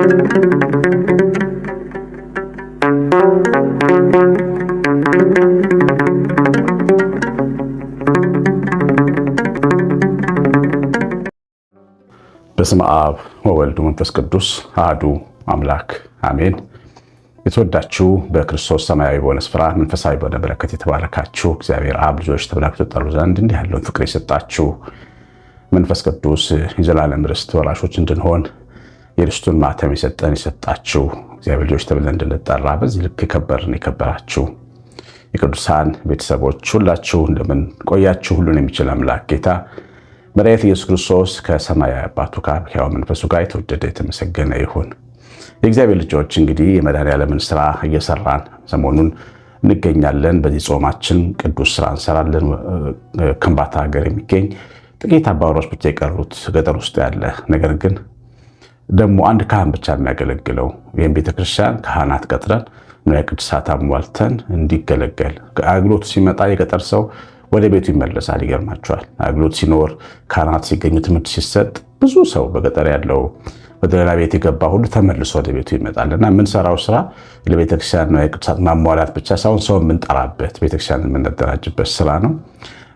በስመ አብ ወወልድ ወመንፈስ ቅዱስ አሐዱ አምላክ አሜን። የተወዳችሁ በክርስቶስ ሰማያዊ በሆነ ስፍራ መንፈሳዊ በሆነ በረከት የተባረካችሁ እግዚአብሔር አብ ልጆች ተብላችሁ ተጠሩ ዘንድ እንዲህ ያለውን ፍቅር የሰጣችሁ መንፈስ ቅዱስ የዘላለም ርስት ወራሾች እንድንሆን የርስቱን ማተም የሰጣችሁ እግዚአብሔር ልጆች ተብለን እንድንጠራ በዚህ ልክ የከበራችሁ የቅዱሳን ቤተሰቦች ሁላችሁ እንደምን ቆያችሁ? ሁሉን የሚችል አምላክ ጌታ መድኃኒታችን ኢየሱስ ክርስቶስ ከሰማያዊ አባቱ ከሕያው መንፈሱ ጋር የተወደደ የተመሰገነ ይሁን። የእግዚአብሔር ልጆች እንግዲህ የመድኃኔዓለምን ስራ እየሰራን ሰሞኑን እንገኛለን። በዚህ ጾማችን ቅዱስ ስራ እንሰራለን። ከምባታ ሀገር የሚገኝ ጥቂት አባወራዎች ብቻ የቀሩት ገጠር ውስጥ ያለ ነገር ግን ደግሞ አንድ ካህን ብቻ የሚያገለግለው ይህም ቤተክርስቲያን ካህናት ቀጥረን ንዋየ ቅድሳት አሟልተን እንዲገለገል አገልግሎቱ ሲመጣ የገጠር ሰው ወደ ቤቱ ይመለሳል። ይገርማቸዋል። አገልግሎት ሲኖር ካህናት ሲገኙ ትምህርት ሲሰጥ ብዙ ሰው በገጠር ያለው ወደ ሌላ ቤት የገባ ሁሉ ተመልሶ ወደ ቤቱ ይመጣልና የምንሰራው ስራ ለቤተክርስቲያን ንዋየ ቅድሳት ማሟላት ብቻ ሳይሆን ሰው የምንጠራበት ቤተክርስቲያን የምንደራጅበት ስራ ነው።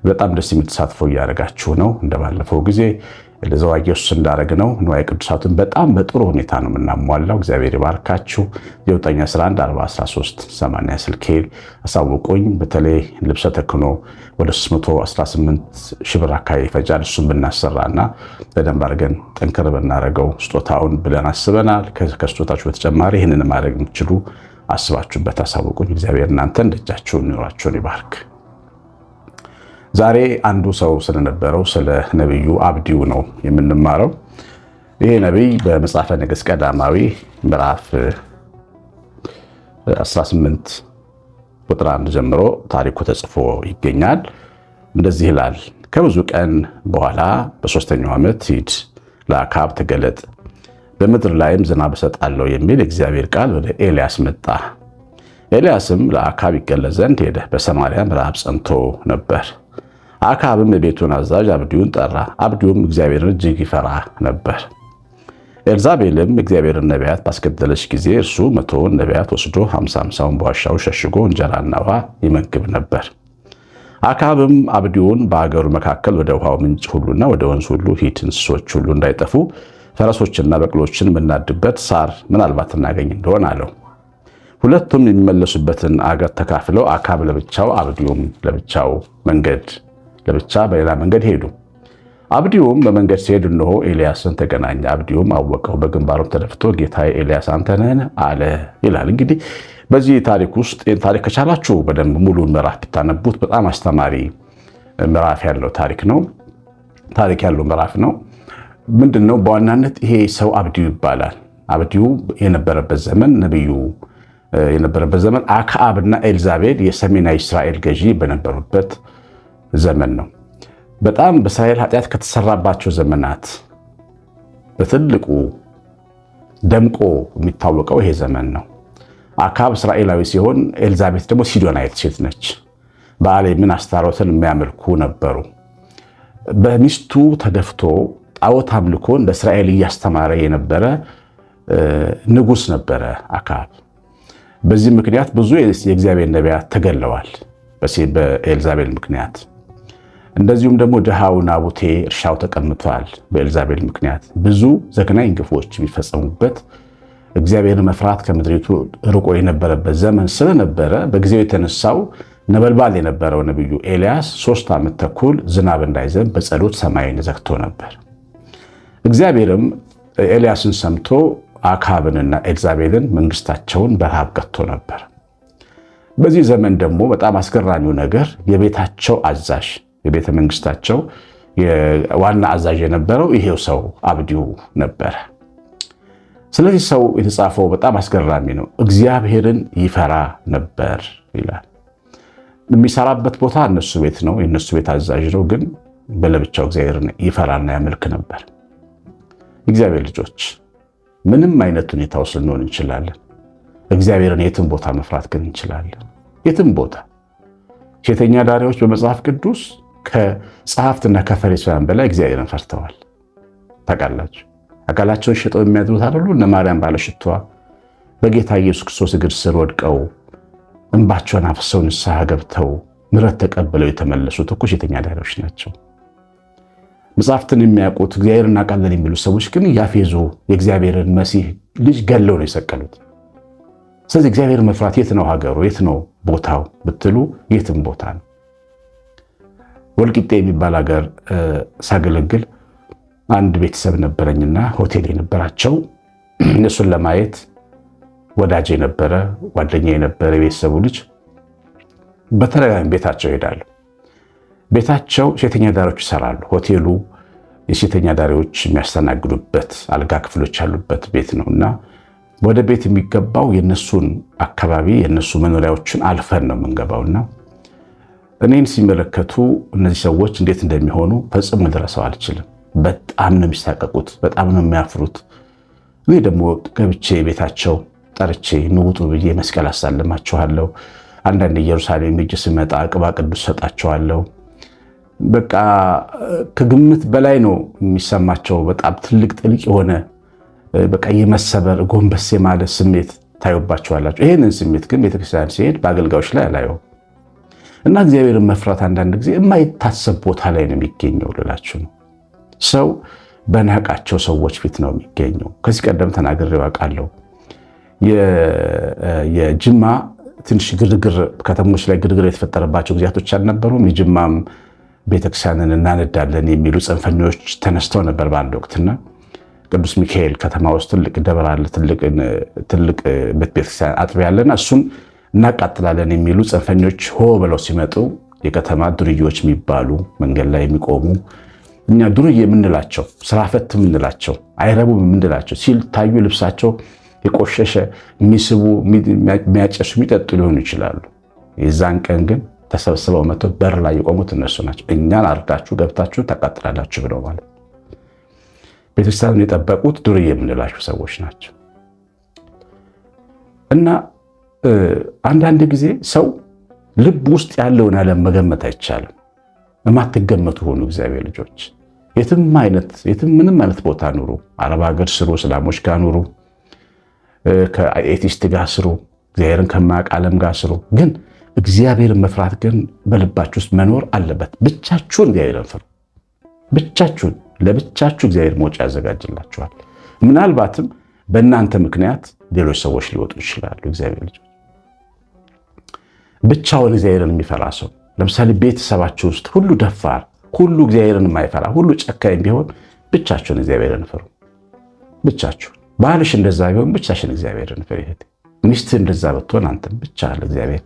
በጣም ደስ የሚል ተሳትፎ እያደረጋችሁ ነው። እንደባለፈው ጊዜ ለዘዋጌ ኢየሱስ እንዳደረግነው ንዋየ ቅድሳቱን በጣም በጥሩ ሁኔታ ነው የምናሟላው። እግዚአብሔር ይባርካችሁ። 911 413 80 ስልኬ አሳውቁኝ። በተለይ ልብሰ ተክህኖ ወደ 318 ሺህ ብር አካባቢ ይፈጃል። እሱም ብናሰራና በደንብ አድርገን ጠንከር ብናደርገው ስጦታውን ብለን አስበናል። ከስጦታችሁ በተጨማሪ ይህንን ማድረግ የምትችሉ አስባችሁበት አሳውቁኝ። እግዚአብሔር እናንተን ደጃችሁን ኑሯችሁን ይባርክ። ዛሬ አንዱ ሰው ስለነበረው ስለ ነቢዩ አብድዩ ነው የምንማረው። ይሄ ነቢይ በመጽሐፈ ነገሥት ቀዳማዊ ምዕራፍ 18 ቁጥር 1 ጀምሮ ታሪኩ ተጽፎ ይገኛል። እንደዚህ ይላል። ከብዙ ቀን በኋላ በሦስተኛው ዓመት ሂድ፣ ለአክዓብ ተገለጥ፣ በምድር ላይም ዝናብ እሰጣለሁ የሚል እግዚአብሔር ቃል ወደ ኤልያስ መጣ። ኤልያስም ለአክዓብ ይገለጥ ዘንድ ሄደ። በሰማርያም ረሃብ ጸንቶ ነበር። አክዓብም የቤቱን አዛዥ አብድዩን ጠራ። አብድዩም እግዚአብሔርን እጅግ ይፈራ ነበር። ኤልዛቤልም እግዚአብሔርን ነቢያት ባስገደለች ጊዜ እርሱ 100 ነቢያት ወስዶ 50 በዋሻው ሸሽጎ እንጀራና ውሃ ይመግብ ነበር። አክዓብም አብድዩን በአገሩ መካከል ወደ ውሃው ምንጭ ሁሉና ወደ ወንዝ ሁሉ ሂድ፣ እንስሶች ሁሉ እንዳይጠፉ ፈረሶችና በቅሎችን የምናድበት ሳር ምናልባት እናገኝ እንደሆን አለው። ሁለቱም የሚመለሱበትን አገር ተካፍለው አክዓብ ለብቻው አብድዩም ለብቻ በሌላ መንገድ ሄዱ። አብድዩም በመንገድ ሲሄድ እነሆ ኤልያስን ተገናኘ። አብድዩም አወቀው፣ በግንባሩም ተደፍቶ ጌታዬ ኤልያስ አንተ ነህን አለ ይላል። እንግዲህ በዚህ ታሪክ ውስጥ ታሪክ ከቻላችሁ በደንብ ሙሉን ምዕራፍ ብታነቡት በጣም አስተማሪ ምዕራፍ ያለው ምዕራፍ ነው። ምንድነው በዋናነት ይሄ ሰው አብድዩ ይባላል። አብድዩ የነበረበት ዘመን ነብዩ የነበረበት ዘመን አክዓብና ኤልዛቤል የሰሜናዊ እስራኤል ገዢ በነበሩበት ዘመን ነው። በጣም በእስራኤል ኃጢአት ከተሰራባቸው ዘመናት በትልቁ ደምቆ የሚታወቀው ይሄ ዘመን ነው። አክዓብ እስራኤላዊ ሲሆን ኤልዛቤት ደግሞ ሲዶናዊት ሴት ነች። በአሌምን አስታሮትን የሚያመልኩ ነበሩ። በሚስቱ ተደፍቶ ጣዖት አምልኮ እንደ እስራኤል እያስተማረ የነበረ ንጉሥ ነበረ አክዓብ። በዚህ ምክንያት ብዙ የእግዚአብሔር ነቢያት ተገለዋል በኤልዛቤል ምክንያት። እንደዚሁም ደግሞ ድሃው ናቡቴ እርሻው ተቀምጧል በኤልዛቤል ምክንያት። ብዙ ዘግናኝ ግፎች የሚፈጸሙበት እግዚአብሔርን መፍራት ከምድሪቱ ርቆ የነበረበት ዘመን ስለነበረ በጊዜው የተነሳው ነበልባል የነበረው ነቢዩ ኤልያስ 3 ዓመት ተኩል ዝናብ እንዳይዘንብ በጸሎት ሰማይን ዘግቶ ነበር። እግዚአብሔርም ኤልያስን ሰምቶ አክዓብንና ኤልዛቤልን መንግስታቸውን በረሃብ ቀጥቶ ነበር። በዚህ ዘመን ደግሞ በጣም አስገራሚው ነገር የቤታቸው አዛዥ የቤተ መንግስታቸው ዋና አዛዥ የነበረው ይሄው ሰው አብድዩ ነበረ። ስለዚህ ሰው የተጻፈው በጣም አስገራሚ ነው። እግዚአብሔርን ይፈራ ነበር ይላል። የሚሰራበት ቦታ እነሱ ቤት ነው፣ የነሱ ቤት አዛዥ ነው። ግን በለብቻው እግዚአብሔርን ይፈራና ያመልክ ነበር። እግዚአብሔር ልጆች ምንም አይነት ሁኔታ ውስጥ ልንሆን እንችላለን። እግዚአብሔርን የትም ቦታ መፍራት ግን እንችላለን። የትም ቦታ ሴተኛ ዳሪዎች በመጽሐፍ ቅዱስ ከጸሐፍትና ከፈሪሳውያን በላይ እግዚአብሔርን ፈርተዋል። ታውቃላችሁ። አካላቸውን ሽጠው የሚያድሩት አይደሉ? እነ ማርያም ባለሽቷ በጌታ ኢየሱስ ክርስቶስ እግር ስር ወድቀው እንባቸውን አፍሰው ንስሐ ገብተው ምሕረት ተቀብለው የተመለሱት እኮ ሴተኛ አዳሪዎች ናቸው። መጽሐፍትን የሚያውቁት እግዚአብሔርን እናውቃለን የሚሉ ሰዎች ግን ያፌዙ የእግዚአብሔርን መሲህ ልጅ ገለው ነው የሰቀሉት። ስለዚህ እግዚአብሔር መፍራት የት ነው ሀገሩ? የት ነው ቦታው ብትሉ የትም ቦታ ነው። ወልቂጤ የሚባል ሀገር ሳገለግል አንድ ቤተሰብ ነበረኝና ሆቴል የነበራቸው እነሱን ለማየት ወዳጅ የነበረ ጓደኛ የነበረ የቤተሰቡ ልጅ በተለያዩ ቤታቸው ይሄዳሉ። ቤታቸው ሴተኛ ዳሪዎች ይሰራሉ። ሆቴሉ የሴተኛ ዳሪዎች የሚያስተናግዱበት አልጋ ክፍሎች ያሉበት ቤት ነውና ወደ ቤት የሚገባው የነሱን አካባቢ የነሱ መኖሪያዎችን አልፈን ነው የምንገባውና እኔን ሲመለከቱ እነዚህ ሰዎች እንዴት እንደሚሆኑ ፈጽሞ ልረሳው አልችልም። በጣም ነው የሚሳቀቁት፣ በጣም ነው የሚያፍሩት። እኔ ደግሞ ገብቼ ቤታቸው ጠርቼ ንውጡ ብዬ መስቀል አሳልማቸዋለሁ። አንዳንድ ኢየሩሳሌም ሄጄ ስመጣ ቅባ ቅዱስ ሰጣቸዋለሁ። በቃ ከግምት በላይ ነው የሚሰማቸው። በጣም ትልቅ ጥልቅ የሆነ በቃ የመሰበር ጎንበስ ማለት ስሜት ታዩባቸዋላችሁ። ይሄንን ስሜት ግን ቤተክርስቲያን ሲሄድ በአገልጋዮች ላይ አላየው እና እግዚአብሔርን መፍራት አንዳንድ ጊዜ የማይታሰብ ቦታ ላይ ነው የሚገኘው ልላችሁ ነው። ሰው በናቃቸው ሰዎች ፊት ነው የሚገኘው። ከዚህ ቀደም ተናግሬው አውቃለሁ። የጅማ ትንሽ ግርግር ከተሞች ላይ ግርግር የተፈጠረባቸው ጊዜያቶች አልነበሩም? የጅማም ቤተክርስቲያንን እናነዳለን የሚሉ ጽንፈኞች ተነስተው ነበር በአንድ ወቅትና ቅዱስ ሚካኤል ከተማ ውስጥ ትልቅ ደብር አለ፣ ትልቅ ቤተክርስቲያን አጥቢያ አለና እሱን እናቃጥላለን የሚሉ ጽንፈኞች ሆ ብለው ሲመጡ የከተማ ዱርዬዎች የሚባሉ መንገድ ላይ የሚቆሙ እኛ ዱርዬ የምንላቸው ስራ ፈት የምንላቸው አይረቡም የምንላቸው ሲታዩ ልብሳቸው የቆሸሸ የሚስቡ የሚያጨሱ የሚጠጡ ሊሆኑ ይችላሉ። የዛን ቀን ግን ተሰብስበው መጥተው በር ላይ የቆሙት እነሱ ናቸው። እኛን አርዳችሁ ገብታችሁ ታቃጥላላችሁ ብለው ማለት ቤተክርስቲያኑን የጠበቁት ዱርዬ የምንላቸው ሰዎች ናቸው። እና አንዳንድ ጊዜ ሰው ልብ ውስጥ ያለውን ዓለም መገመት አይቻልም። የማትገመቱ ሆኑ እግዚአብሔር ልጆች። የትም ምንም አይነት ቦታ ኑሩ፣ አረብ ሀገር ስሩ፣ እስላሞች ጋር ኑሩ፣ ከኤቲስት ጋር ስሩ፣ እግዚአብሔርን ከማያውቅ ዓለም ጋር ስሩ። ግን እግዚአብሔርን መፍራት ግን በልባችሁ ውስጥ መኖር አለበት። ብቻችሁን እግዚአብሔርን ፍሩ። ብቻችሁን ለብቻችሁ እግዚአብሔር መውጫ ያዘጋጅላችኋል። ምናልባትም በእናንተ ምክንያት ሌሎች ሰዎች ሊወጡ ይችላሉ። እግዚአብሔር ልጆች ብቻውን እግዚአብሔርን የሚፈራ ሰው ለምሳሌ ቤተሰባችሁ ውስጥ ሁሉ ደፋር፣ ሁሉ እግዚአብሔርን የማይፈራ፣ ሁሉ ጨካኝ ቢሆን ብቻችሁን እግዚአብሔርን ፍሩ። ብቻችሁን። ባልሽ እንደዛ ቢሆን ብቻሽን እግዚአብሔርን ፍሪ። ሚስት እንደዛ ብትሆን አንተም ብቻ ለእግዚአብሔር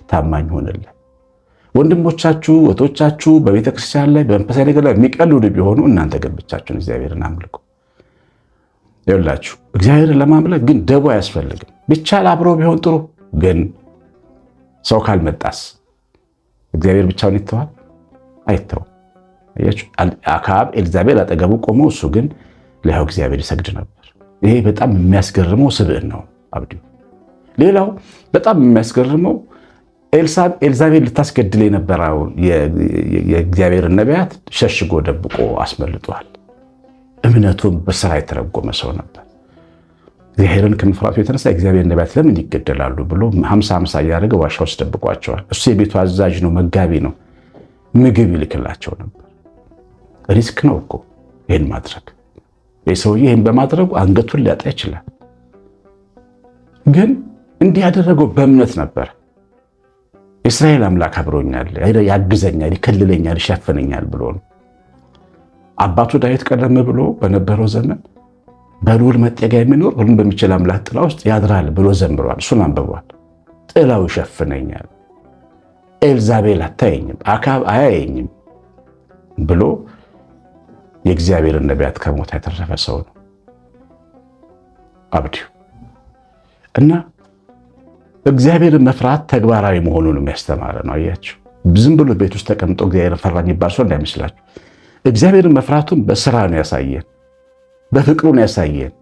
ታማኝ ሆንልህ። ወንድሞቻችሁ እህቶቻችሁ በቤተክርስቲያን ላይ በመንፈሳዊ ነገር ላይ የሚቀልዱ ቢሆኑ እናንተ ግን ብቻችሁን እግዚአብሔርን አምልኩ። ይኸውላችሁ እግዚአብሔርን ለማምለክ ግን ደቦ አያስፈልግም። ብቻ አብሮ ቢሆን ጥሩ። ግን ሰው ካልመጣስ እግዚአብሔር ብቻውን ይተዋል? አይተውም። አያችሁ፣ አክዓብ ኤልዛቤል አጠገቡ ቆመው እሱ ግን ለሕያው እግዚአብሔር ይሰግድ ነበር። ይሄ በጣም የሚያስገርመው ስብዕና ነው አብዲው። ሌላው በጣም የሚያስገርመው ኤልዛቤል ልታስገድል የነበረው የእግዚአብሔርን ነቢያት ሸሽጎ ደብቆ አስመልጧል። እምነቱን በስራ የተረጎመ ሰው ነበር። እግዚአብሔርን ከመፍራቱ የተነሳ የእግዚአብሔር ነቢያት ለምን ይገደላሉ ብሎ 50 እያደረገ ዋሻ ውስጥ ደብቋቸዋል። እሱ የቤቱ አዛዥ ነው፣ መጋቢ ነው። ምግብ ይልክላቸው ነበር። ሪስክ ነው እኮ ይህን ማድረግ። ይህ ሰውዬ ይህን በማድረጉ አንገቱን ሊያጣ ይችላል። ግን እንዲህ ያደረገው በእምነት ነበር። የእስራኤል አምላክ አብሮኛል፣ ያግዘኛል፣ ይከልለኛል፣ ይሸፍነኛል ብሎ ነው። አባቱ ዳዊት ቀደም ብሎ በነበረው ዘመን በልዑል መጠጊያ የሚኖር ሁሉን በሚችል አምላክ ጥላ ውስጥ ያድራል ብሎ ዘምሯል። እሱን አንብቧል። ጥላው ይሸፍነኛል፣ ኤልዛቤል አታየኝም፣ አክዓብ አያየኝም ብሎ የእግዚአብሔርን ነቢያት ከሞት ያተረፈ ሰው ነው አብዲው። እና እግዚአብሔርን መፍራት ተግባራዊ መሆኑን የሚያስተማረ ነው። አያችሁ፣ ዝም ብሎ ቤት ውስጥ ተቀምጦ እግዚአብሔርን ፈራ የሚባል ሰው እንዳይመስላችሁ። እግዚአብሔርን መፍራቱን በስራ ነው ያሳየን፣ በፍቅሩ ነው ያሳየን።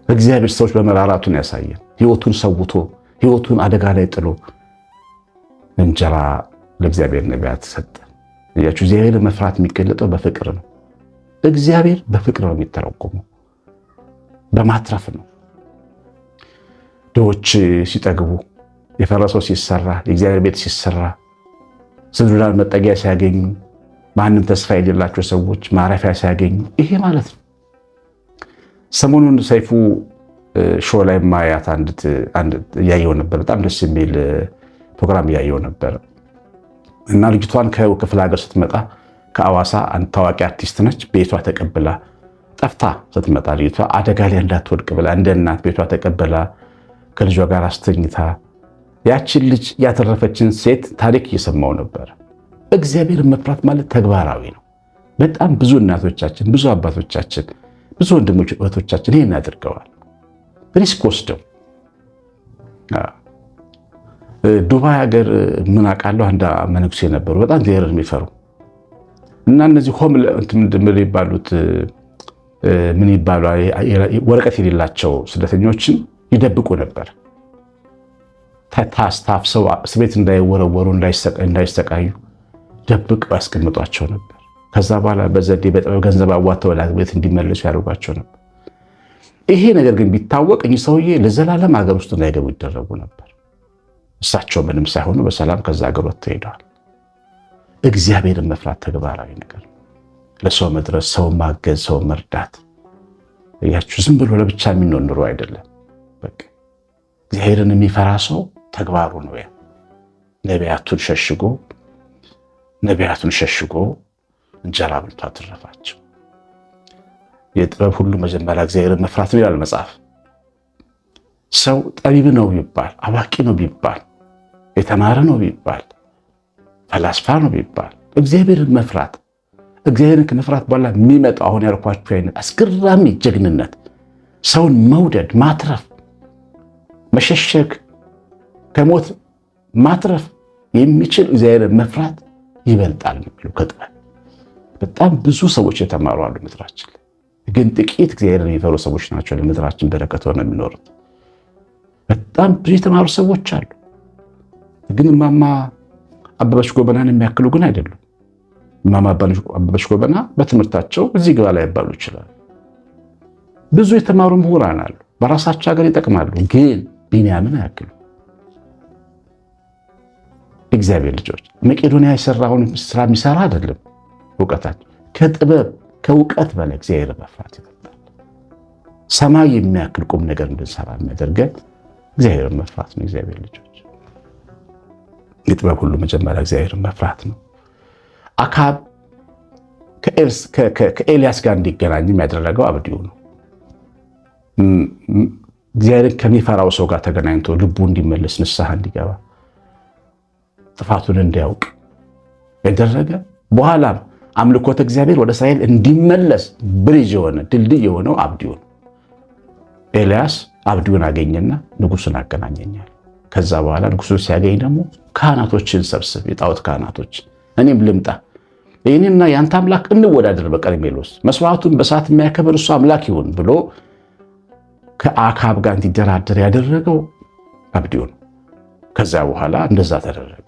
እግዚአብሔር ሰዎች በመራራቱን ያሳየን። ህይወቱን ሰውቶ ህይወቱን አደጋ ላይ ጥሎ እንጀራ ለእግዚአብሔር ነቢያት ሰጠ። እያችሁ እግዚአብሔርን መፍራት የሚገለጠው በፍቅር ነው። እግዚአብሔር በፍቅር ነው የሚተረጎመው፣ በማትረፍ ነው። ድሆች ሲጠግቡ፣ የፈረሰው ሲሰራ፣ የእግዚአብሔር ቤት ሲሰራ፣ ስንዱላን መጠጊያ ሲያገኙ፣ ማንም ተስፋ የሌላቸው ሰዎች ማረፊያ ሲያገኙ፣ ይሄ ማለት ነው። ሰሞኑን ሰይፉ ሾው ላይ ማያት አንድ እያየው ነበር። በጣም ደስ የሚል ፕሮግራም እያየው ነበር እና ልጅቷን ከክፍለ ሀገር ስትመጣ ከአዋሳ አንድ ታዋቂ አርቲስት ነች። ቤቷ ተቀብላ ጠፍታ ስትመጣ ልጅቷ አደጋ ላይ እንዳትወድቅ ብላ እንደ እናት ቤቷ ተቀብላ ከልጇ ጋር አስተኝታ ያችን ልጅ ያተረፈችን ሴት ታሪክ እየሰማው ነበር። እግዚአብሔር መፍራት ማለት ተግባራዊ ነው። በጣም ብዙ እናቶቻችን፣ ብዙ አባቶቻችን፣ ብዙ ወንድሞች እህቶቻችን ይሄን አድርገዋል። ሪስክ ወስደው ዱባይ ሀገር ምን አውቃለሁ አንድ መነኩሴ ነበሩ በጣም እግዚአብሔርን የሚፈሩ እና እነዚህ ምን ይባሉ ወረቀት የሌላቸው ስደተኞችን ይደብቁ ነበር። ታፍሰው እስር ቤት እንዳይወረወሩ እንዳይሰቃዩ ደብቀው ያስቀምጧቸው ነበር። ከዛ በኋላ በዘዴ በጥበብ ገንዘብ አዋጥተው ወደ ቤት እንዲመለሱ ያደርጓቸው ነበር። ይሄ ነገር ግን ቢታወቅ እኚህ ሰውዬ ለዘላለም ሀገር ውስጥ እንዳይገቡ ይደረጉ ነበር። እሳቸው ምንም ሳይሆኑ በሰላም ከዛ ሀገር ወጥተው ሄደዋል። እግዚአብሔርን መፍራት ተግባራዊ ነገር፣ ለሰው መድረስ፣ ሰው ማገዝ፣ ሰው መርዳት። እያችሁ ዝም ብሎ ለብቻ የሚኖር ኑሮ አይደለም። በቃ እግዚአብሔርን የሚፈራ ሰው ተግባሩ ነው። ያ ነቢያቱን ሸሽጎ እንጀራ በልቶ አተረፋቸው። የጥበብ ሁሉ መጀመሪያ እግዚአብሔርን መፍራት ነው ይላል መጽሐፍ። ሰው ጠቢብ ነው ቢባል፣ አዋቂ ነው ቢባል፣ የተማረ ነው ቢባል፣ ፈላስፋ ነው ቢባል እግዚአብሔርን መፍራት፣ እግዚአብሔርን ከመፍራት በኋላ የሚመጣው አሁን ያልኳችሁ አይነት አስገራሚ ጀግንነት፣ ሰውን መውደድ፣ ማትረፍ፣ መሸሸግ፣ ከሞት ማትረፍ የሚችል እግዚአብሔርን መፍራት ይበልጣል ነው ከጥበብ። በጣም ብዙ ሰዎች የተማሩ አሉ ምድራችን ላይ፣ ግን ጥቂት እግዚአብሔርን የሚፈሩ ሰዎች ናቸው ለምድራችን በረከት ሆነው የሚኖሩት። በጣም ብዙ የተማሩ ሰዎች አሉ፣ ግን እማማ አበበች ጎበናን የሚያክሉ ግን አይደሉም። እማማ አበበች ጎበና በትምህርታቸው እዚህ ግባ ላይ ያባሉ ይችላል። ብዙ የተማሩ ምሁራን አሉ፣ በራሳቸው ሀገር ይጠቅማሉ፣ ግን ቢንያምን አያክሉ። እግዚአብሔር ልጆች መቄዶንያ የሰራውን ስራ የሚሰራ አይደለም እውቀታቸው፣ ከጥበብ ከእውቀት በላይ እግዚአብሔር መፍራት ይበልጣል። ሰማይ የሚያክል ቁም ነገር እንድንሰራ የሚያደርገን እግዚአብሔር መፍራት ነው። እግዚአብሔር ልጆች የጥበብ ሁሉ መጀመሪያ እግዚአብሔር መፍራት ነው። አክዓብ ከኤልያስ ጋር እንዲገናኝ ያደረገው አብድዩ ነው። እግዚአብሔርን ከሚፈራው ሰው ጋር ተገናኝቶ ልቡ እንዲመለስ ንስሐ እንዲገባ ጥፋቱን እንዲያውቅ ያደረገ በኋላም አምልኮተ እግዚአብሔር ወደ እስራኤል እንዲመለስ ብሪጅ የሆነ ድልድይ የሆነው አብድዩ ነው። ኤልያስ አብድዩን አገኘና ንጉሱን አገናኘኛል። ከዛ በኋላ ንጉሱን ሲያገኝ ደግሞ ካህናቶችን ሰብስብ፣ የጣዖት ካህናቶች እኔም ልምጣ፣ ይህንና ያንተ አምላክ እንወዳደር በቀርሜሎስ፣ መስዋዕቱን በሰዓት የሚያከብር እሱ አምላክ ይሁን ብሎ ከአክዓብ ጋር እንዲደራደር ያደረገው አብድዩ ነው። ከዛ በኋላ እንደዛ ተደረገ።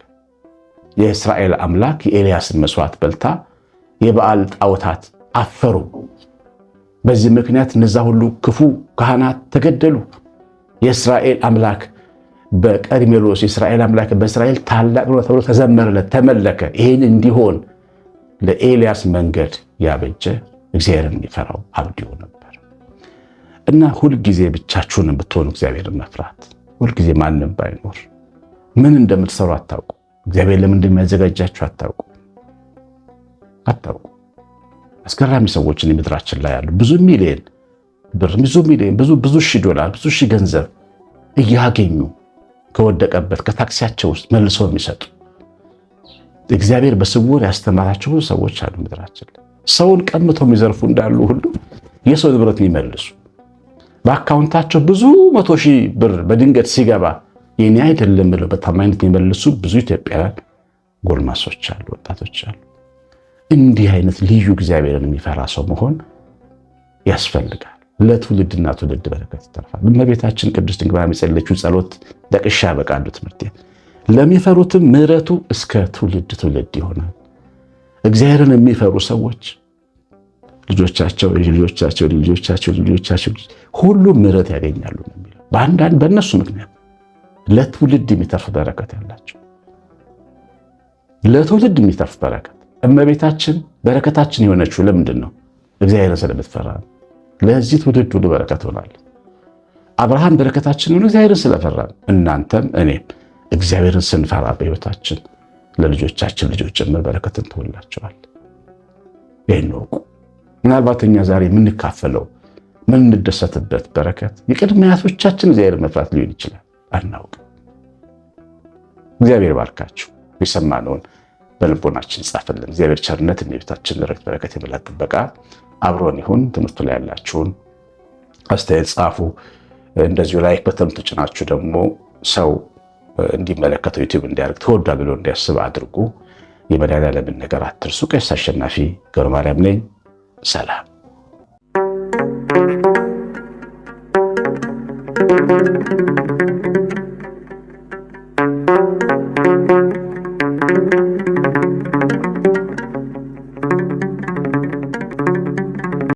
የእስራኤል አምላክ የኤልያስን መስዋዕት በልታ የበዓል ጣዖታት አፈሩ። በዚህ ምክንያት እነዛ ሁሉ ክፉ ካህናት ተገደሉ። የእስራኤል አምላክ በቀርሜሎስ የእስራኤል አምላክ በእስራኤል ታላቅ ነው ተብሎ ተዘመረለት፣ ተመለከ። ይሄን እንዲሆን ለኤልያስ መንገድ ያበጀ እግዚአብሔርን የሚፈራው አብድዩ ነበር። እና ሁልጊዜ ብቻችሁን ብትሆኑ እግዚአብሔርን መፍራት፣ ሁልጊዜ ማንም ባይኖር ምን እንደምትሰሩ አታውቁ። እግዚአብሔር ለምን እንደሚያዘጋጃችሁ አታውቁ። አስገራሚ ሰዎችን ምድራችን ላይ ያሉ ብዙ ሚሊዮን ብር፣ ብዙ ሺህ ዶላር፣ ብዙ ሺህ ገንዘብ እያገኙ ከወደቀበት ከታክሲያቸው ውስጥ መልሰው የሚሰጡ እግዚአብሔር በስውር ያስተማራቸው ብዙ ሰዎች አሉ ምድራችን ላይ። ሰውን ቀምተው የሚዘርፉ እንዳሉ ሁሉ የሰው ንብረት የሚመልሱ በአካውንታቸው ብዙ 100,000 ብር በድንገት ሲገባ የኔ አይደለም ብለው በታማኝነት የሚመልሱ ብዙ ኢትዮጵያውያን ጎልማሶች አሉ፣ ወጣቶች አሉ። እንዲህ አይነት ልዩ እግዚአብሔርን የሚፈራ ሰው መሆን ያስፈልጋል። ለትውልድና ትውልድ በረከት ይተርፋል። እመቤታችን ቅድስት ድንግል ማርያም የጸለየችው ጸሎት ጠቅሻ ያበቃሉ ትምህርቴ። ለሚፈሩትም ምሕረቱ እስከ ትውልድ ይሆናል። እግዚአብሔርን የሚፈሩ ሰዎች ልጆቻቸው ልጆቻቸው ልጆቻቸው ልጆቻቸው ሁሉም ምሕረት ያገኛሉ ነው የሚለው። በአንዳንድ በእነሱ ምክንያት ለትውልድ የሚተርፍ በረከት ያላቸው ለትውልድ የሚተርፍ በረከት። እመቤታችን በረከታችን የሆነችው ለምንድን ነው? እግዚአብሔርን ስለምትፈራ ነው። ለዚህ ትውልድ ሁሉ በረከት ሆናል። አብርሃም በረከታችን ሆነ እግዚአብሔርን ስለፈራ። እናንተም እኔም እግዚአብሔርን ስንፈራ በሕይወታችን ለልጆቻችን ልጆች ጭምር በረከትን ትወላቸዋል። ይህን ወቁ። ምናልባት እኛ ዛሬ የምንካፈለው የምንደሰትበት በረከት የቅድመ አያቶቻችን እግዚአብሔርን መፍራት ሊሆን ይችላል። አናውቅም። እግዚአብሔር ባርካችሁ። የሰማነውን በልቦናችን ጻፈልን። እግዚአብሔር ቸርነት፣ የቤታችን ረከት በረከት፣ የመላት ጥበቃ አብሮን ይሁን። ትምህርቱ ላይ ያላችሁን አስተያየት ጻፉ። እንደዚሁ ላይክ በተን ተጭናችሁ ደግሞ ሰው እንዲመለከተው ዩቲዩብ እንዲያደርግ ተወዷል ብሎ እንዲያስብ አድርጉ። የመድኃኔዓለምን ነገር አትርሱ። ቀሲስ አሸናፊ ገብረማርያም ነኝ። ሰላም